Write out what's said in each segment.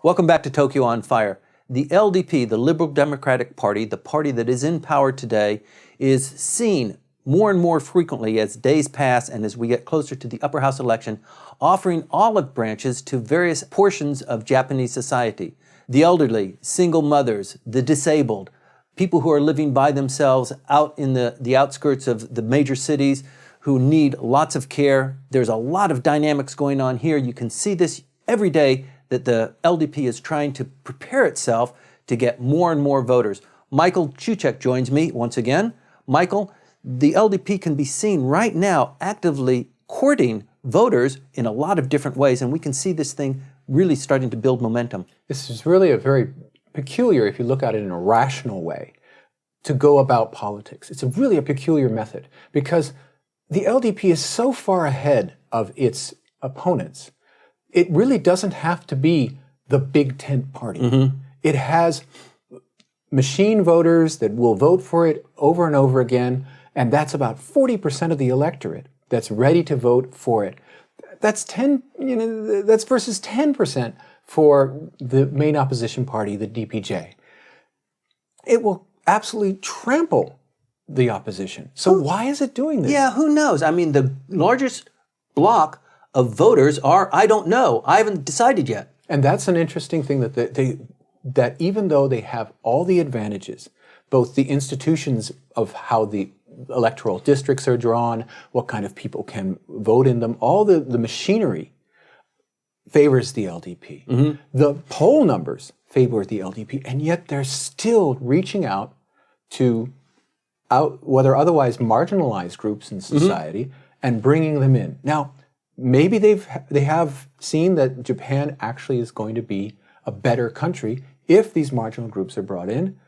Welcome back to Tokyo on Fire. The LDP, the Liberal Democratic Party, the party that is in power today, is seen more and more frequently as days pass and as we get closer to the upper house election, offering olive branches to various portions of Japanese society. The elderly, single mothers, the disabled, people who are living by themselves out in the outskirts of the major cities who need lots of care. There's a lot of dynamics going on here. You can see this every day that the LDP is trying to prepare itself to get more and more voters. Michael Cucek joins me once again. Michael, the LDP can be seen right now actively courting voters in a lot of different ways, and we can see this thing really starting to build momentum. This is really a very peculiar, if you look at it in a rational way, to go about politics. It's really a peculiar method because the LDP is so far ahead of its opponents. It really doesn't have to be the big tent party. Mm-hmm. It has machine voters that will vote for it over and over again, and that's about 40% of the electorate that's ready to vote for it. That's that's versus 10% for the main opposition party, the DPJ. It will absolutely trample the opposition. So why is it doing this? Yeah, who knows? I mean, the largest block of voters are, I don't know. I haven't decided yet. And that's an interesting thing that even though they have all the advantages, both the institutions of how the electoral districts are drawn, what kind of people can vote in them, all the machinery favors the LDP. Mm-hmm. The poll numbers favor the LDP, and yet they're still reaching out to whether otherwise marginalized groups in society mm-hmm. and bringing them in. Now, maybe they have seen that Japan actually is going to be a better country if these marginal groups are brought in,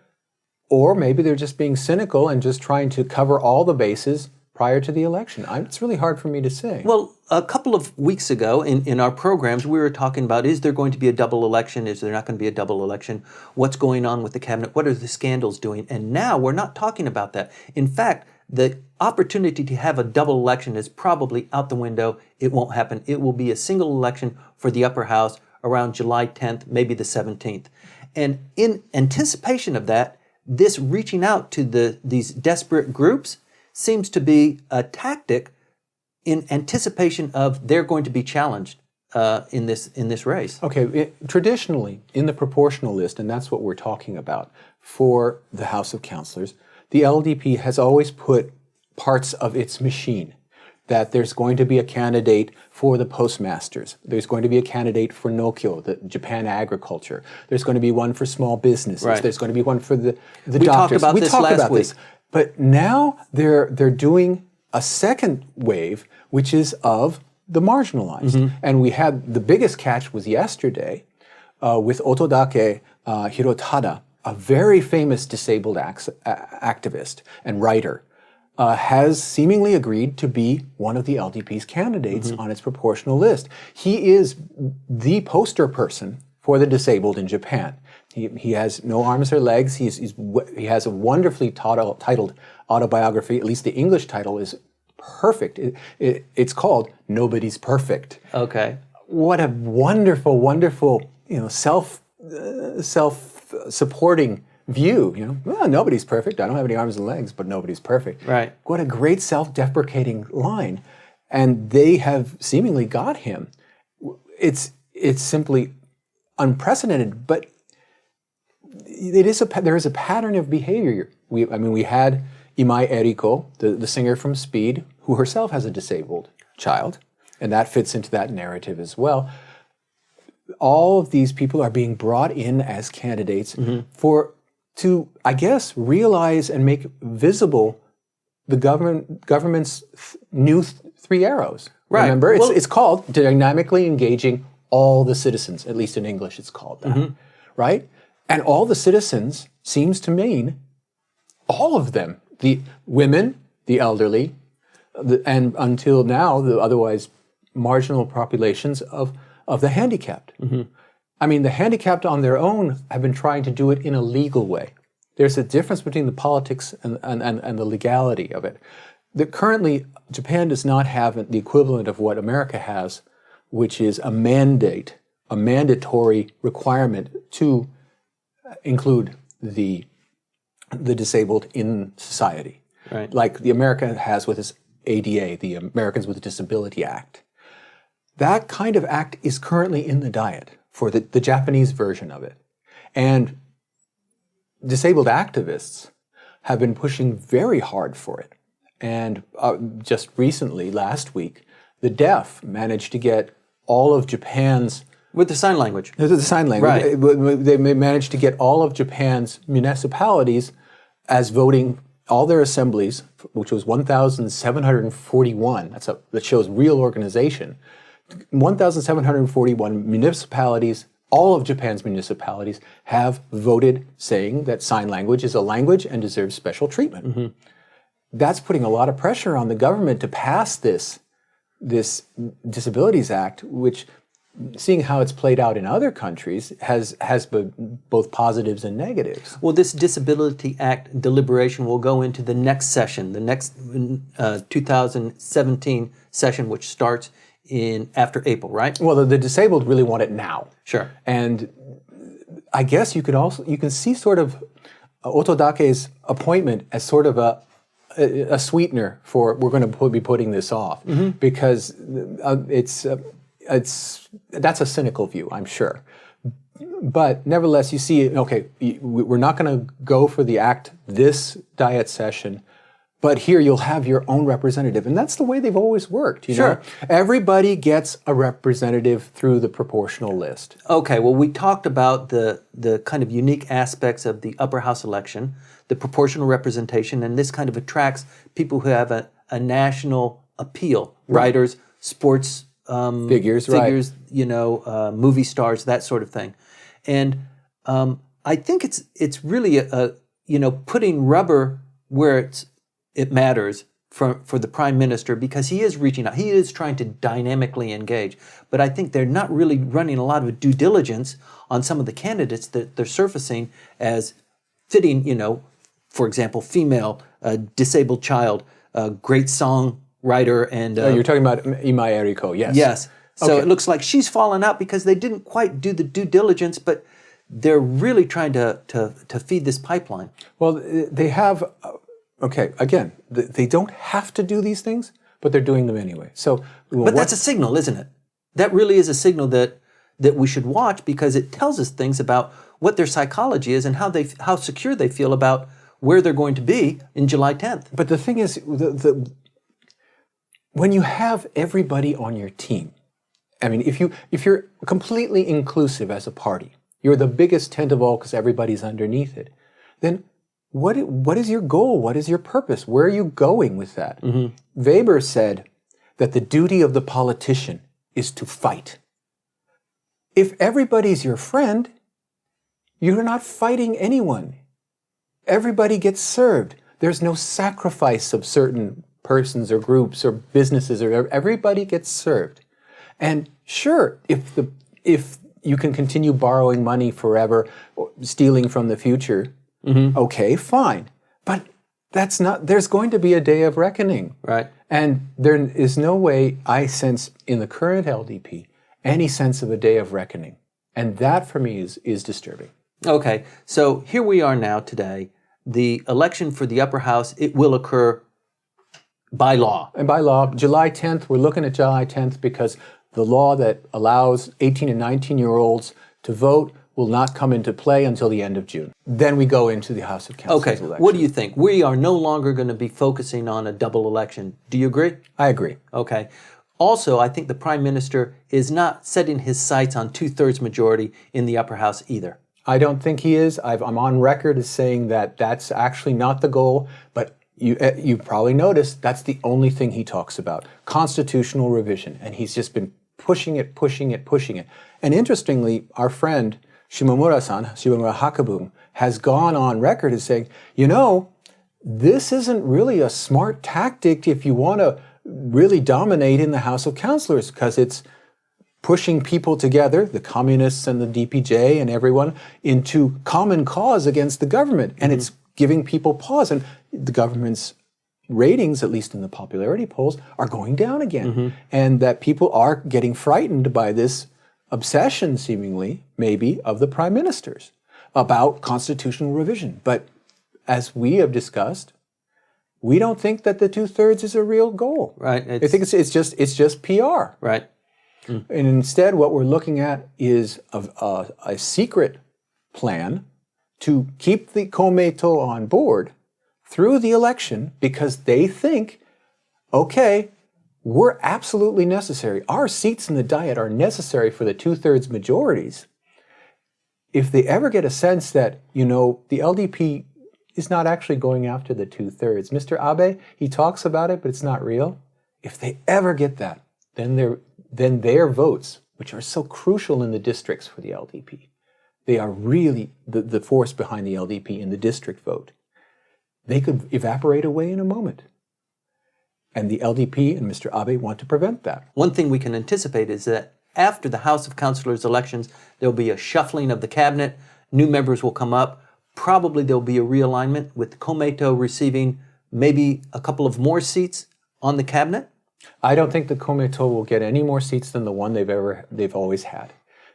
or maybe they're just being cynical and just trying to cover all the bases prior to the election. It's really hard for me to say. Well, a couple of weeks ago in our programs, we were talking about, is there going to be a double election? Is there not going to be a double election? What's going on with the cabinet? What are the scandals doing? And now we're not talking about that. In fact, the opportunity to have a double election is probably out the window. It won't happen. It will be a single election for the upper house around July 10th, maybe the 17th. And in anticipation of that, this reaching out to these desperate groups seems to be a tactic in anticipation of they're going to be challenged in this race. Okay, traditionally in the proportional list, and that's what we're talking about for the House of Councilors, the LDP has always put parts of its machine, that there's going to be a candidate for the postmasters. There's going to be a candidate for Nokyo, the Japan agriculture. There's going to be one for small businesses. Right. There's going to be one for the doctors. We talked about this last week. But now they're doing a second wave, which is of the marginalized. Mm-hmm. And we had the biggest catch was yesterday with Otodake Hirotada, a very famous disabled activist and writer, has seemingly agreed to be one of the LDP's candidates mm-hmm. on its proportional list. He is the poster person for the disabled in Japan. He has no arms or legs. He has a wonderfully titled autobiography. At least the English title is perfect. It's called Nobody's Perfect. Okay. What a wonderful, wonderful, self-supporting view. Well, nobody's perfect. I don't have any arms and legs, but nobody's perfect. Right. What a great self-deprecating line. And they have seemingly got him. It's simply unprecedented, but there is a pattern of behavior. We had Imai Eriko, the singer from Speed, who herself has a disabled child, and that fits into that narrative as well. All of these people are being brought in as candidates mm-hmm. to, I guess, realize and make visible the government's new three arrows. Right. Remember, it's called dynamically engaging all the citizens. At least in English, it's called that. Mm-hmm. Right? And all the citizens seems to mean all of them. The women, the elderly, and until now, the otherwise marginal populations of the handicapped. Mm-hmm. I mean, the handicapped on their own have been trying to do it in a legal way. There's a difference between the politics and the legality of it. Currently, Japan does not have the equivalent of what America has, which is a mandate a mandatory requirement to include the disabled in society, Right. like the America has with its ADA, the Americans with Disability Act. That kind of act is currently in the diet for the Japanese version of it. And disabled activists have been pushing very hard for it. And just recently, last week, the deaf managed to get all of Japan's... With the sign language. The sign language. Right. They managed to get all of Japan's municipalities as voting, all their assemblies, which was 1,741. That shows real organization. 1,741 municipalities, all of Japan's municipalities, have voted saying that sign language is a language and deserves special treatment. Mm-hmm. That's putting a lot of pressure on the government to pass this Disabilities Act, which, seeing how it's played out in other countries, has both positives and negatives. Well, this Disability Act deliberation will go into the next session, the next 2017 session, which starts after April, right? Well, the disabled really want it now. Sure. And I guess you can see sort of Otodake's appointment as sort of a sweetener for we're going to be putting this off, mm-hmm. because that's a cynical view, I'm sure. But nevertheless, you see, okay, we're not going to go for the act this diet session, but here you'll have your own representative. And that's the way they've always worked, you know? Everybody gets a representative through the proportional list. Okay, well, we talked about the kind of unique aspects of the upper house election, the proportional representation, and this kind of attracts people who have a national appeal, writers, sports figures, right. You know, movie stars, that sort of thing. And I think it's really putting rubber where it matters for the prime minister, because he is reaching out. He is trying to dynamically engage. But I think they're not really running a lot of due diligence on some of the candidates that they're surfacing as fitting, for example, female, disabled child, great songwriter, and... you're talking about Ima Eriko, yes. Yes. So It looks like she's fallen out because they didn't quite do the due diligence, but they're really trying to feed this pipeline. Well, they have... again, they don't have to do these things, but they're doing them anyway. But that's a signal, isn't it? That really is a signal that we should watch, because it tells us things about what their psychology is and how secure they feel about where they're going to be in July 10th. But the thing is, when you have everybody on your team, I mean, if you're completely inclusive as a party, you're the biggest tent of all because everybody's underneath it, then what is your goal? What is your purpose? Where are you going with that? Mm-hmm. Weber said that the duty of the politician is to fight. If everybody's your friend, you're not fighting anyone. Everybody gets served. There's no sacrifice of certain persons or groups or businesses, or everybody gets served. And sure, if you can continue borrowing money forever, or stealing from the future, mm-hmm. okay, fine. But there's going to be a day of reckoning. Right. And there is no way, I sense in the current LDP, any sense of a day of reckoning. And that for me is disturbing. Okay, so here we are now today. The election for the upper house, it will occur by law. And by law, July 10th, we're looking at July 10th because the law that allows 18 and 19-year-olds to vote will not come into play until the end of June. Then we go into the House of Councils election. What do you think? We are no longer going to be focusing on a double election. Do you agree? I agree. Okay. Also, I think the Prime Minister is not setting his sights on 2/3 majority in the upper house either. I don't think he is. I'm on record as saying that that's actually not the goal, but you probably noticed that's the only thing he talks about, constitutional revision, and he's just been pushing it. And interestingly, our friend Shimomura Hakabun, has gone on record as saying, this isn't really a smart tactic if you want to really dominate in the House of Councilors, because it's pushing people together, the communists and the DPJ and everyone, into common cause against the government. And it's giving people pause. And the government's ratings, at least in the popularity polls, are going down again. Mm-hmm. And that people are getting frightened by this obsession, seemingly, maybe, of the prime ministers about constitutional revision. But as we have discussed, we don't think that the 2/3 is a real goal. Right. I think it's just PR. Right. And instead, what we're looking at is a secret plan to keep the Komeito on board through the election because they think, okay, we're absolutely necessary. Our seats in the Diet are necessary for the 2/3 majorities. If they ever get a sense that, the LDP is not actually going after the 2/3. Mr. Abe, he talks about it, but it's not real. If they ever get that, then their votes, which are so crucial in the districts for the LDP, they are really the force behind the LDP in the district vote. They could evaporate away in a moment. And the LDP and Mr. Abe want to prevent that. One thing we can anticipate is that after the House of Councilors elections, there'll be a shuffling of the cabinet, new members will come up, probably there'll be a realignment with Komeito receiving maybe a couple of more seats on the cabinet. I don't think the Komeito will get any more seats than the one they've always had.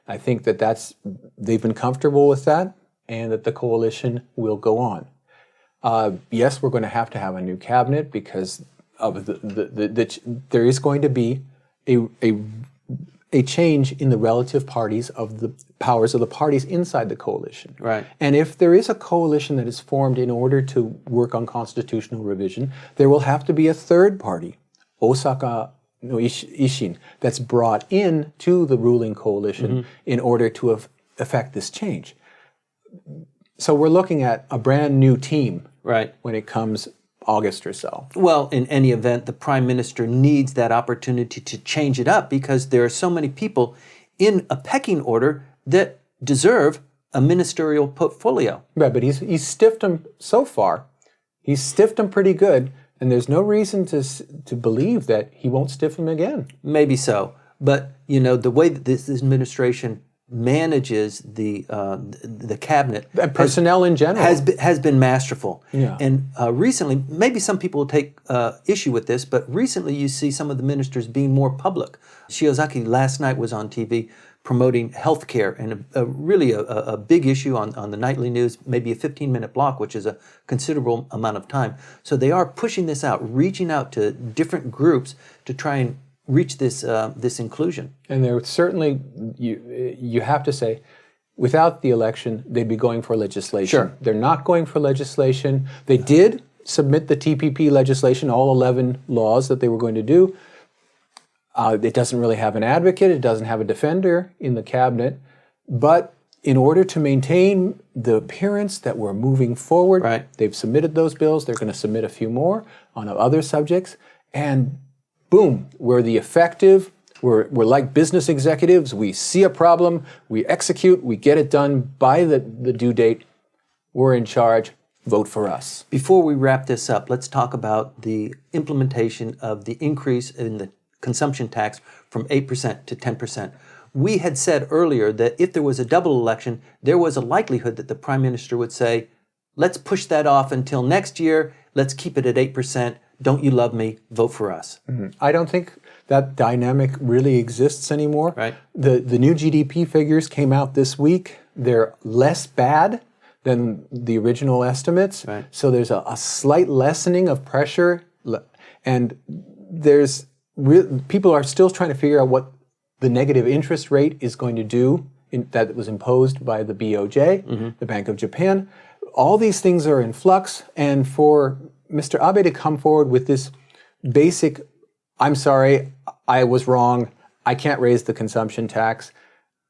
I think they've been comfortable with that, and that the coalition will go on. Yes, we're going to have a new cabinet because of there is going to be a change in the relative parties of the powers of the parties inside the coalition. Right. And if there is a coalition that is formed in order to work on constitutional revision, there will have to be a third party, Osaka no Ishin, that's brought in to the ruling coalition in order to effect this change. So we're looking at a brand new team when it comes August or so. Well, in any event, the Prime Minister needs that opportunity to change it up because there are so many people in a pecking order that deserve a ministerial portfolio. Right, but he's stiffed them so far. He's stiffed them pretty good, and there's no reason to believe that he won't stiff them again. Maybe so. But, the way that this administration manages the cabinet And personnel in general has been masterful. Yeah. And recently, maybe some people will take issue with this, but recently you see some of the ministers being more public. Shiozaki last night was on TV promoting health care and really a big issue on the nightly news, maybe a 15-minute block, which is a considerable amount of time. So they are pushing this out, reaching out to different groups to try and reach this inclusion. And there certainly, you have to say, without the election, they'd be going for legislation. Sure. They're not going for legislation. They did submit the TPP legislation, all 11 laws that they were going to do. It doesn't really have an advocate. It doesn't have a defender in the cabinet. But in order to maintain the appearance that we're moving forward, they've submitted those bills. They're going to submit a few more on other subjects. And boom, we're the effective, we're like business executives. We see a problem, we execute, we get it done by the due date. We're in charge, vote for us. Before we wrap this up, let's talk about the implementation of the increase in the consumption tax from 8% to 10%. We had said earlier that if there was a double election, there was a likelihood that the Prime Minister would say, let's push that off until next year, let's keep it at 8%. Don't you love me? Vote for us. I don't think that dynamic really exists anymore. Right. The new GDP figures came out this week. They're less bad than the original estimates. Right. So there's a slight lessening of pressure. And people are still trying to figure out what the negative interest rate is going to do that was imposed by the BOJ, the Bank of Japan. All these things are in flux. And for Mr. Abe to come forward with this basic, I'm sorry, I was wrong, I can't raise the consumption tax,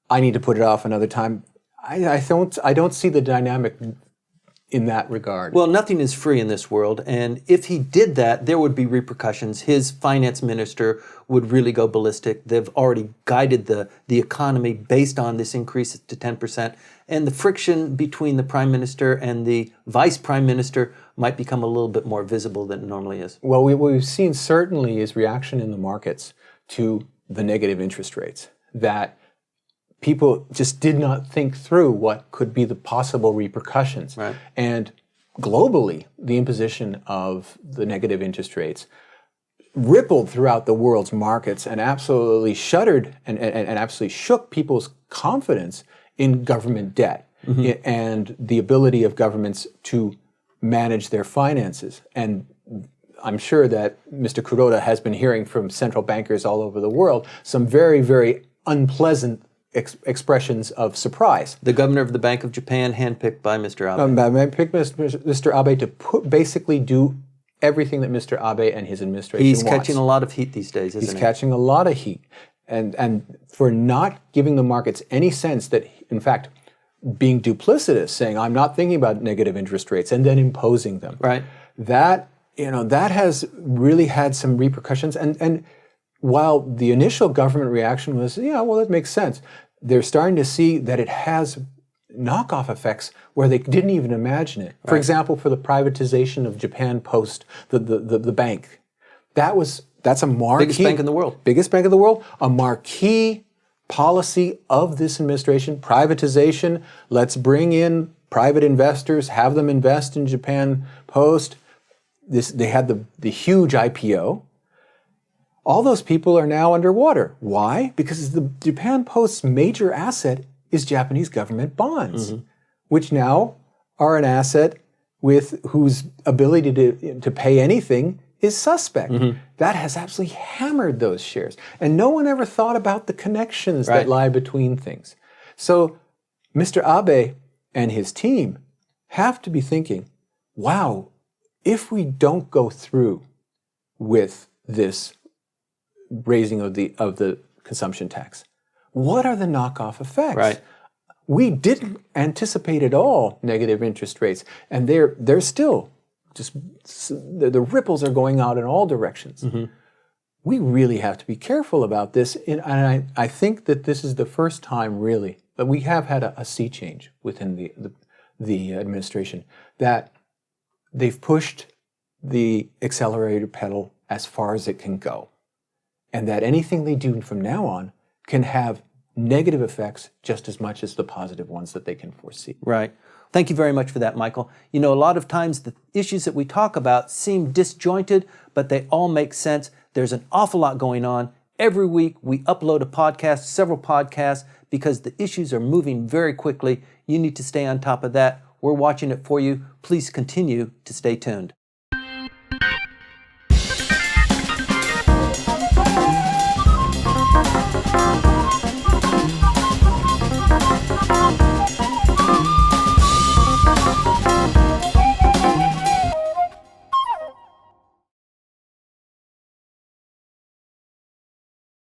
I need to put it off another time, I don't see the dynamic in that regard. Well, nothing is free in this world, and if he did that, there would be repercussions. His finance minister would really go ballistic. They've already guided the economy based on this increase to 10%, and the friction between the Prime Minister and the Vice Prime Minister might become a little bit more visible than it normally is. Well, what we've seen certainly is reaction in the markets to the negative interest rates, that people just did not think through what could be the possible repercussions. Right. And globally, the imposition of the negative interest rates rippled throughout the world's markets and absolutely shuddered and absolutely shook people's confidence in government debt and the ability of governments to manage their finances. And I'm sure that Mr. Kuroda has been hearing from central bankers all over the world some very, very unpleasant expressions of surprise. The governor of the Bank of Japan, handpicked by Mr. Abe. I picked Mr. Abe to basically do everything that Mr. Abe and his administration He's wants. catching a lot of heat these days, isn't he? He's catching a lot of heat. And for not giving the markets any sense that, in fact, being duplicitous, saying, I'm not thinking about negative interest rates, and then imposing them. Right. That has really had some repercussions. And while the initial government reaction was, yeah, well, that makes sense, they're starting to see that it has knockoff effects where they didn't even imagine it. For example, for the privatization of Japan Post, the bank, that's a marquee, biggest bank in the world. Biggest bank in the world, a marquee policy of this administration, privatization. Let's bring in private investors, have them invest in Japan Post. They had the huge IPO. All those people are now underwater. Why? Because the Japan Post's major asset is Japanese government bonds, which now are an asset with whose ability to pay anything is suspect. That has absolutely hammered those shares. And no one ever thought about the connections that lie between things. So Mr. Abe and his team have to be thinking, wow, if we don't go through with this raising of the consumption tax, what are the knockoff effects? Right. We didn't anticipate at all negative interest rates, and they're still just the ripples are going out in all directions. We really have to be careful about this, and I think that this is the first time really that we have had a sea change within the administration, that they've pushed the accelerator pedal as far as it can go, and that anything they do from now on can have negative effects just as much as the positive ones that they can foresee. Right. Thank you very much for that, Michael. You know, a lot of times the issues that we talk about seem disjointed, but they all make sense. There's an awful lot going on. Every week we upload a podcast, several podcasts, because the issues are moving very quickly. You need to stay on top of that. We're watching it for you. Please continue to stay tuned.